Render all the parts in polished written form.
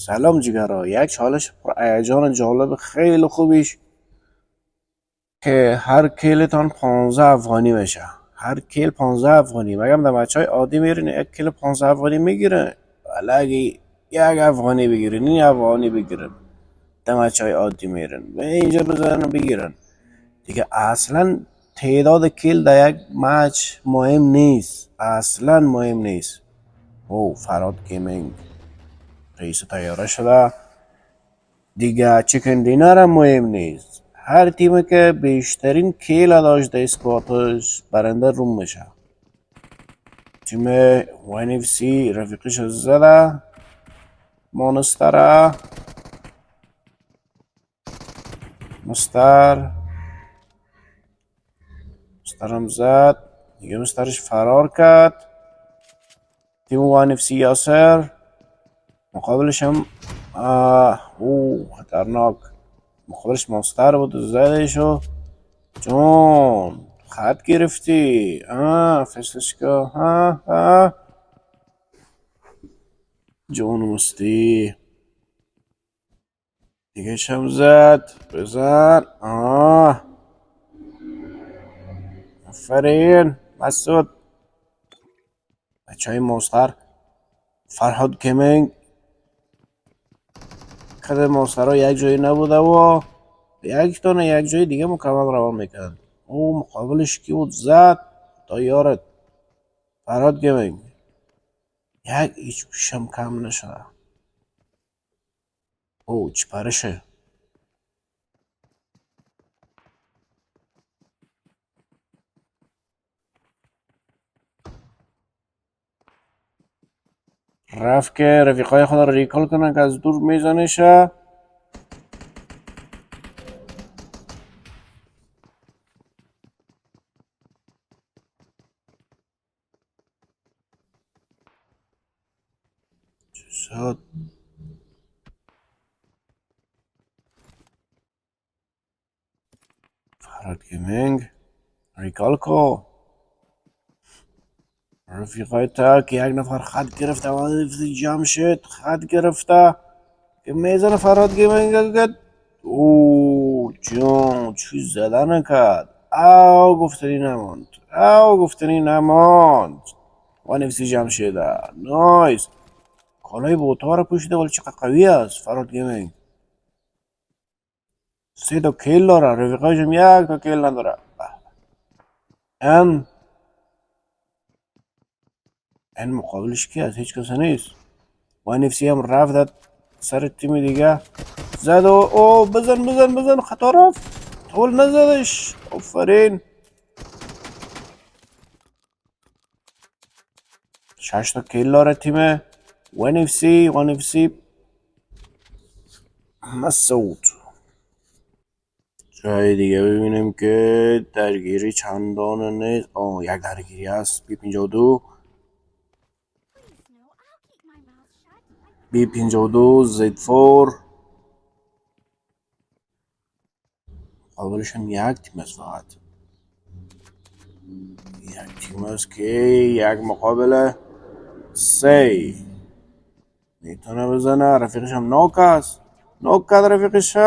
سلام جیگرا، یک چالش پر هیجان جالب خیلی خوبیش که هر کیلتان 15 افغانی میشه. هر کیل 15 افغانی. مگم در بچه های عادی میرین یک کیل 15 افغانی میگیره، ولی اگه یک افغانی بگیرین این افغانی بگیرن در بچه های عادی میرن و اینجا بزنن و بگیرن دیگه. اصلا تعداد کیل در یک مچ مهم نیست، اصلا مهم نیست. او فراد گیمینگ رئیس تیاره شده دیگه. چیکن دینر هم مهم نیست، هر تیمی که بیشترین کیل داشته اسکواتش برنده روم میشه. تیم وین اف سی رفیقش زده مونستر مسترم زد دیگه، مسترش فرار کرد. تیم وین اف سی یاسر مقابلش هم خطرناک، مقابلش مونستر بود و زدشو. جون خط گرفتی، فسلشکا، جون مستی دیگه شم زد. بزن، آفرین مسعود. بچه های مونستر فرهاد گیمینگ کده مونستر ها یک جایی نبوده و یک دانه یک جای دیگه مکمل روان میکرد. او مقابلش کی بود؟ زد تا یارت فرهاد گیمینگ. یک ایچ پیشم کم نشده. او چی پرشه. رفت که رفیقای خود رو ریکال کنن که از دور میزنشه. شد فرهاد گیمینگ ریکال کو رفیقای تا که یک نفر خط گرفته و جمع شد. خط گرفته که میزنه فرهاد گیمینگ. او جون چی زدن کرد. او گفتنی نماند. و نفسی جمع شده. نایس. کالای بوتا رو پوشیده ولی چقدر قوی است فرهاد گیمینگ. 3 تا کیل داره، رفیقایش هم 1 تا کیل نداره. این مقابلش کی است؟ هیچ کسی نیست. وین اف سی هم رفت داد سر تیم دیگه، زد و او بزن خطا رفت، طول نزدش. آفرین. 6 تا کیل داره تیم وین اف سی. مسعود جای دیگه ببینیم که درگیری چندان نیست. یک درگیری هست. B52 Z4 اولش هم یک تیم است. فقط یک تیم است که یک مقابل 3 میتونه بزنه. رفیقش هم نوک است. نوک کرد رفیقش.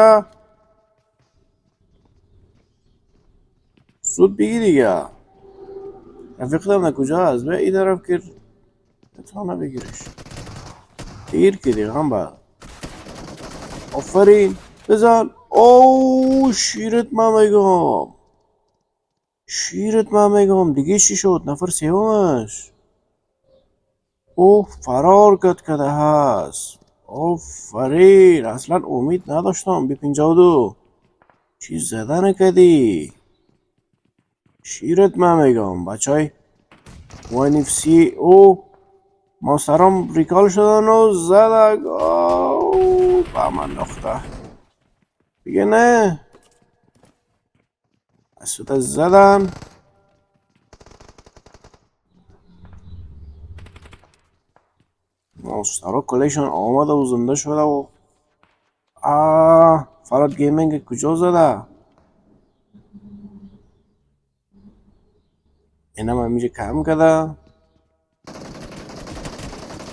سود بگی دیگه. رفیقت هم کجا هست؟ به این طرف که بتونه بگیرش. دیر که دیگه هم با. آفرین بزن. او شیرت من میگم دیگه چی شد؟ نفر سومش. فرار کرده هست. آفرین. اصلا امید نداشتم. B52 چی زدن کردی؟ شیرت من میگم. بچه های وین اف سی ماسترام ریکال شدن و زدن. با من نخته دیگه نه. اسود زدن. ماسترا کلیشان آمده و زنده شده و فراد گیمینگ کجا زده؟ اینم همیشه کم کرده.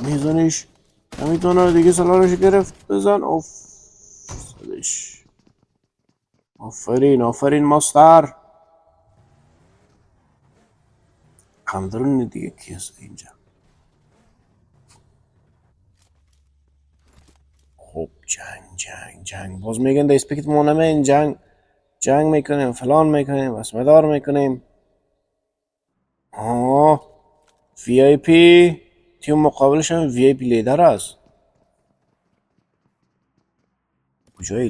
میزنش نمیتونه دیگه سلامش گرفت. بزن. اوف زدش. آفرین آفرین ماستر. کمدرون دیگه کی هست اینجا؟ خب جنگ باز میگن دا اسپیکت مونمه این جنگ میکنیم فلان میکنیم اسمدار میکنیم. وی آی پی تیم مقابلش هم وی آی پی لیدر است. کجای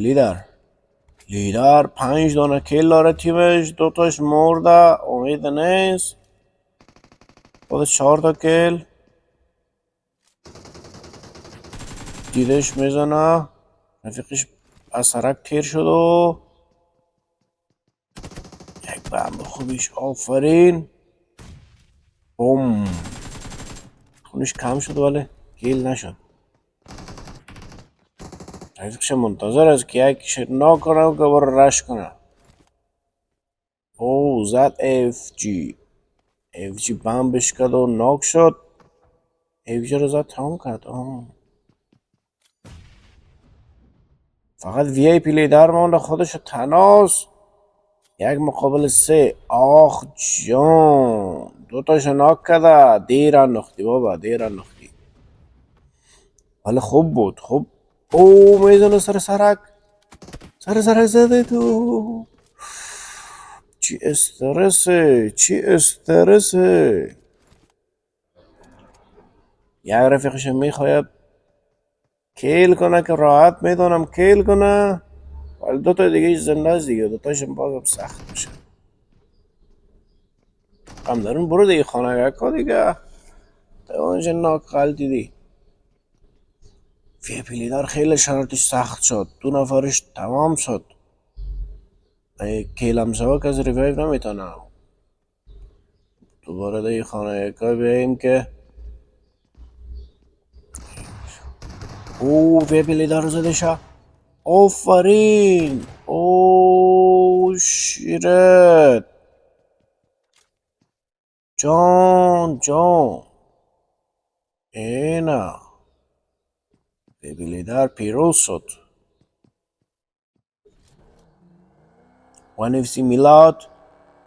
لیدر 5 دانه کیل داره تیمش. 2 تاش مرده امید نیست. خودش 4 تا کیل. دیدش میزنه رفیقش از سرک تیر شد و یک بمب خوبیش. آفرین. بوم. خونش کم شد ولی کیل نشد. رفیقش منتظر است که یکیش ناک کنه و که برو رش کنه. او زد اف جی بمبش کرد و ناک شد. اف جی رو زد تمام کرد. فقط وی ای پی لیدر مانده خودشو تناس. 1 مقابل 3. آخ جان 2 تاشو ناک کرده. دیر انداختی بابا دیر انداختی. ولی خوب بود خوب. او میزنه سر سرک زده تو. چی استرسه. یک رفیقش میخواید کیل کنه که راحت میدونم کیل کنه ولی 2 تا دیگه زنده است دیگه. 2 تاشم بازم سخت میشه. هم دارون برو دیگه خانه که دیگه تا اونجا ناک غلطی دی. وی پی لیدر خیلی شرطش سخت شد. 2 نفرش تمام شد. کیلم شوا که از ریوایو نمیتونه. دوباره دیگه خانه که بیاییم که وی پی لیدر رو زده شه. آفرین. شیرت جان اینا وی پی لیدر پیروز شد. وان اف سی میلاد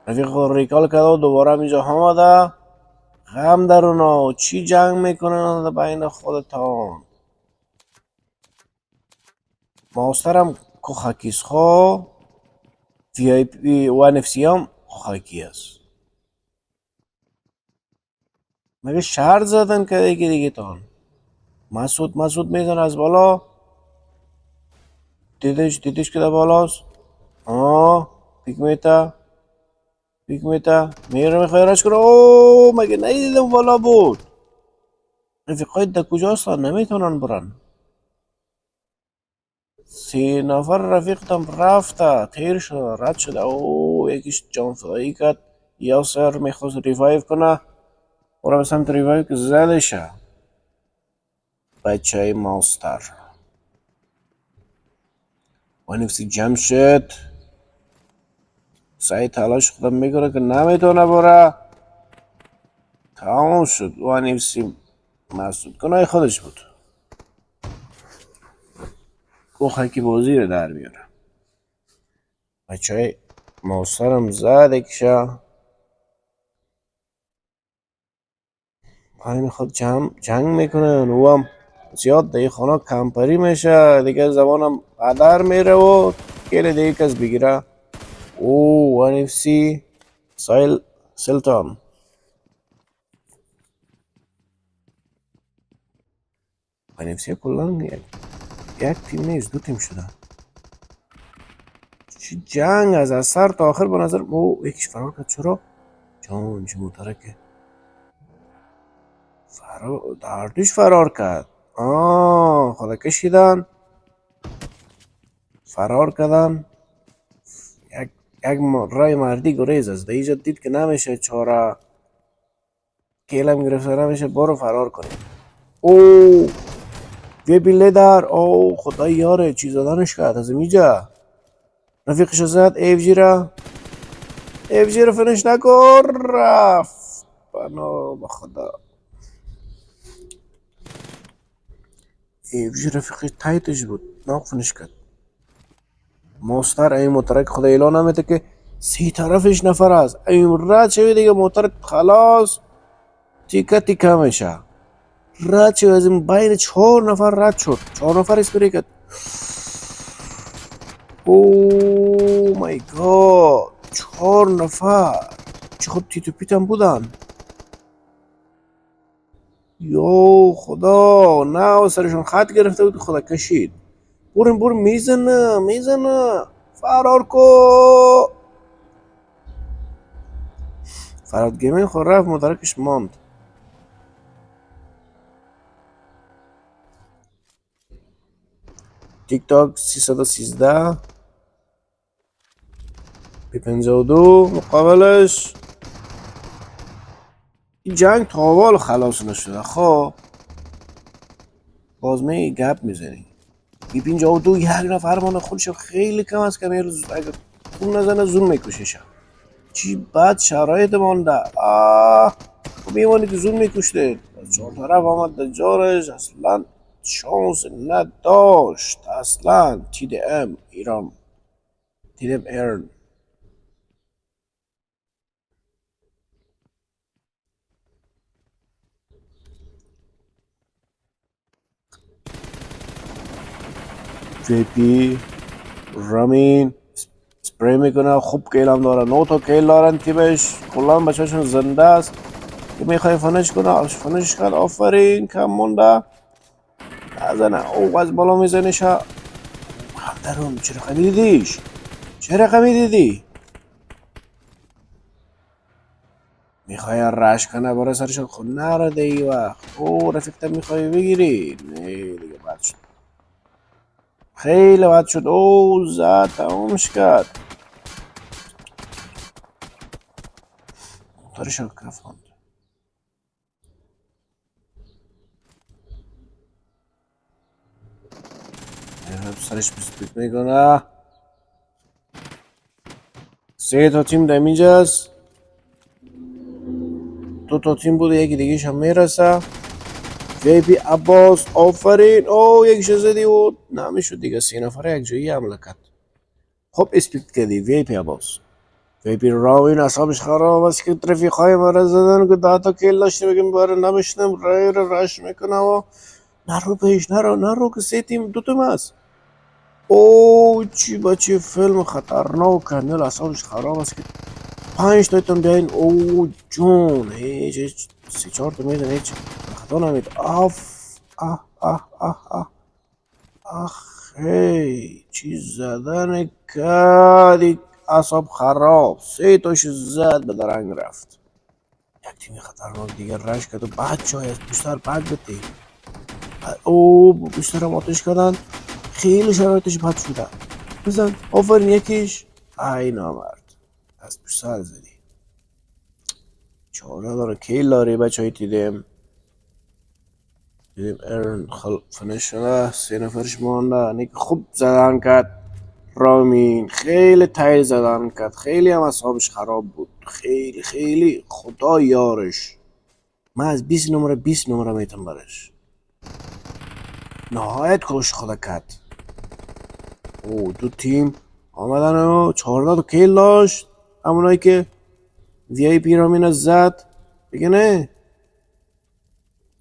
رفیق ریکال کرده و دوباره اینجا آمده. غم در اونا چی جنگ میکنن بین خودتان. ماسترم کوخاکیس خو وی آی پی وان اف سی هم کوخاکی است. مگه شرط زدن که دیگه تان. مسعود میزن از بالا. دیدش که در بالاست. پیک میتا میره میخوای رش کنه. مگه ندیدم بالا بود. رفیقای در کجا هستن نمیتونن برن. 3 نفر رفیقتم رفته تیر شده رد شده. یکیش جان فدایی کرد. یاسر میخواست ریوایو کنه برا به سمت ریوایو که زده شه. بچه های ماستر ونفسی جمشد سعی تلاش خودم میکنه که نمیتونه بره. تمام شد. ونفسی مسعود کنه خودش بود. کوخکی بازی رو در بیاره. بچه های ماستر هم زد اکشه. پایین خود جنگ میکنن و هم زیاد دیگه خانه کمپری میشه دیگه. زبانم قدر میره و کل دیگه کس بگیره. وان اف سی سلطان وان اف سی کلان یک تیم نیست 2 تیم شده. چی جنگ از سر تا آخر به نظر. یکیش فرار کرد. چرا جان چه مترکه دردوش فرار کرد. خدا کشیدن فرار کردن. یک رای مردی گریز است. دیجا دید که نمیشه چاره کیلم گرفته نمیشه برو فرار کنیم. وی پی لیدر. خدای یاره چی زدنش کرد از اینجا. رفیقش زد اف جی رو فنش نکن. رفت بنا بخدا. ایوش رفیقی تایتش بود ناقفنش کرد. ماستر این موترک خدا اعلان نمیده که سی طرفش نفر است. این رد شوی دیگه موتر خلاص تیکه تیکه میشه. رد شوی از این بین 4 نفر رد شد. 4 نفر اسپری کرد. او مای گاد 4 نفر چه خود تیتو پیتم بودن. یو خدا نه سرشون خط گرفته بود خدا کشید. بریم میزنه فرار کو. فراد گیمینگ خود رفت مدرکش ماند. تیک تاک 313 پی 52 مقابلش. این جنگ تاوال خلاص نشده. خب باز می گپ میزنی. پی 52 یک نفر مانه خودشو خیلی کم است که اگر خون نزنه زون میکشیشه. چی بد شرایط مانده. میمانی که زون میکشته. 4 طرف آمد دجارش اصلا شانس نداشت. اصلا تی دی ام ایران تی دی ام ایران. جی پی رامین سپری میکنه. خوب کیل هم داره. 9 تا کیل دارن تیمش. کلان بچهشون زنده است که میخوای فنش کنه. فنش کرد. آفرین کم مونده نزنه. او از بالا میزنیش. همدرون چه رقمی دیدیش؟ چه رقمی دیدی؟ میخوای رش کنه برای سرشون خود نرده ای وقت. او رفیقتم میخوای بگیری؟ نه دیگه بد شد. خیلی بد شد. او زد تمامش کرد. موترشو کفاند. سرش بسپیت میکنه. 3 تا تیم دمیج است. 2 تا تیم بوده یکی دیگهش هم میرسه. وی پی عباس آفرین. او یکیش زدی و نمیشد دیگه. 3 نفره یک جایی حمله کرد. خب اسپیت کردی وی پی عباس. وی پی راوین اصابش خراب است که رفیقای مرا زدن که 10 تا کیل داشته بگیم باره نبشنم رش میکنه و نرو پیش نرو که 3 تیم 2 تیم است. او چی بچه فیلم خطرناک کنل اصابش خراب است که 5 تایتون بیاین. او جون هیچ 3-4 تا میدن هیچ خطا نمید. آخی چی زدن کردی اصاب خراب. 3 تاش زد به درنگ رفت. یک تیمی خطرناک دیگر رش کرد و بعد جای از بیشتر بعد بده. او بیشتر هم آتش کردن. خیلی شرایطش بد شده. بزن آفرین یکیش. ای نامرد از بیشتر زدی. 4 داره کیل داری بچه های دیدیم ارن فنش شده. 3 نفرش مانده. نیک خوب زدن کرد. رامین خیلی تایل زدن کرد. خیلی هم اصابش خراب بود. خیلی خدا یارش. من از 20 نمره میتونم برش. نهایت کش خدا کرد. او 2 تیم آمدن و 14 تا کیل داشت. همونایی که وی ای پی رامین زد بگه نه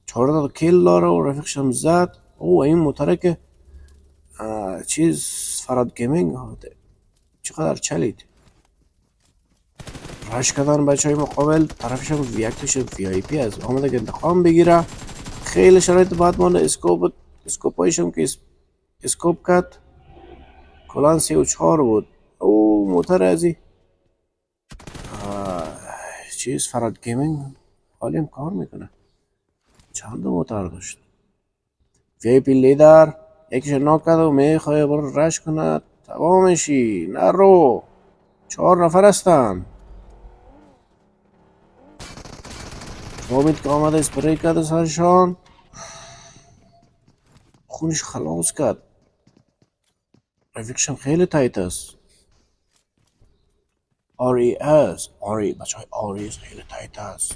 14 تا کیل داره و رفیقش هم زد. او این موتره چیز فراد گیمینگ چقدر چلید. رش کردن بچه های مقابل. طرفش هم ویکتش وی ای پی از آمده که انتقام بگیره. خیلی شرایط بعد مانده. اسکوپ هایشم که اسکوپ کرد کلان 3 و 4 بود. او موتر ازی چیز فراد گیمینگ حالیم کار میکنه. چند موتر داشت. وی ای پی لیدر یکیش ناک کرده و میخواه برو رش کنه. تمامشی نرو. 4 نفر هستن. امید که آمده اسپری کرده سرشان. خونش خلاص کرد. رفیقشم خیلی تایت است. آری بچه های آری خیلی تایت است.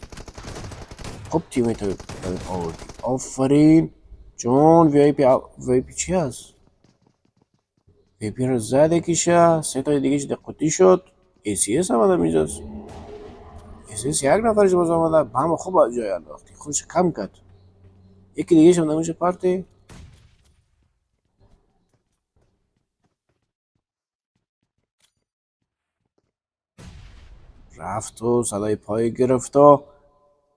خب تیمیت آوردی. آفرین جون وی پی چی هست؟ وی پی رو زد یکیشه، سه تای دیگهش دقیقی شد. ای سی اس هم آدم اینجاست. ای سی اس یک نفرش باز آمده، به همه خوب جای انداختی، خودش کم کرد. یکی دیگهش هم نمیشه پارتی. رفت و صدای پای گرفت و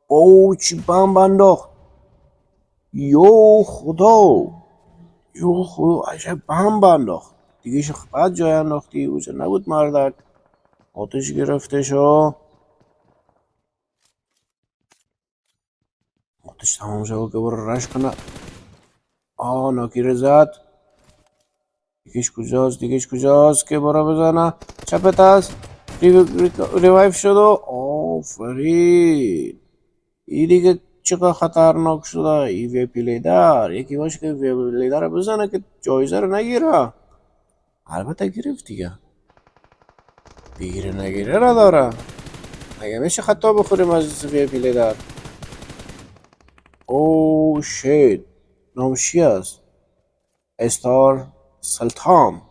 او چی بم انداخت. یو خدا، یو خدا، عجب بم انداخت. دیگهش بعد جای انداختی، اوجه نبود مردک. آتش گرفته شو. آتش تمام شد که برو رش کنه. ناکیره زد. دیگهش کجاست که برو بزنه. چپت هست. ریوایف شد و آفرین. این دیگه چقدر خطرناک شده. ای وی پی لیدر، یکی باشه که وی پی لیدر رو بزنه که جایزه رو نگیره. البته گرفت دیگه. بگیره نگیره نداره. مگه میشه خطا بخوریم از وی پی لیدر. او شیت، نامش چی است؟ استار سلطان.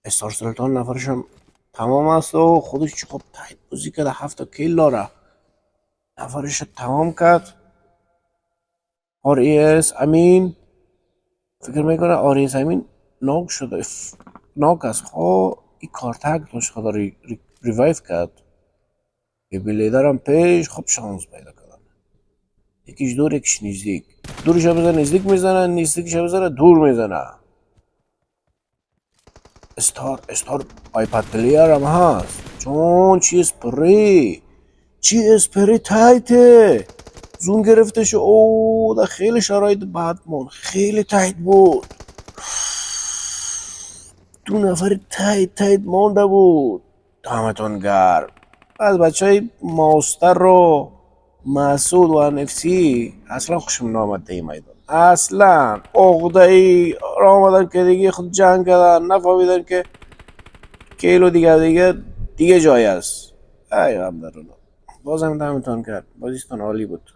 استار سلطان نفرش هم تمام است و خودش چه خوب تایید بازی کرده، 7 کیل داره. نفرش تمام کرد. آر ای اس امین، فکر میکنه آر ای اس امین ناک شده. ناک است. این کارتک داشت، خدا ریوایف کرد. یه بیلیدر هم پیش، خوب شانس پیدا کردن. یکیش دور یکیش نزدیک. دورش بزنه نزدیک میزنه، نزدیکش بزنه دور میزنه. استار آیپد پلیر هم هست. چون چی اسپری تایته. زون گرفته شو. او ده خیلی شرایط بد مون، خیلی تایت بود. دو نفر تایت مونده بود. دامتون گرم. از بچه های ماستر رو مسعود و انفسی اصلا خوشم نامد دی میدان. اصلا عقده ای را آمدن که دیگه خود جنگ کردن، نفهمیدن که کیلو دیگه جای است. ای هم در بازم دمتون کرد. بازیستان عالی بود.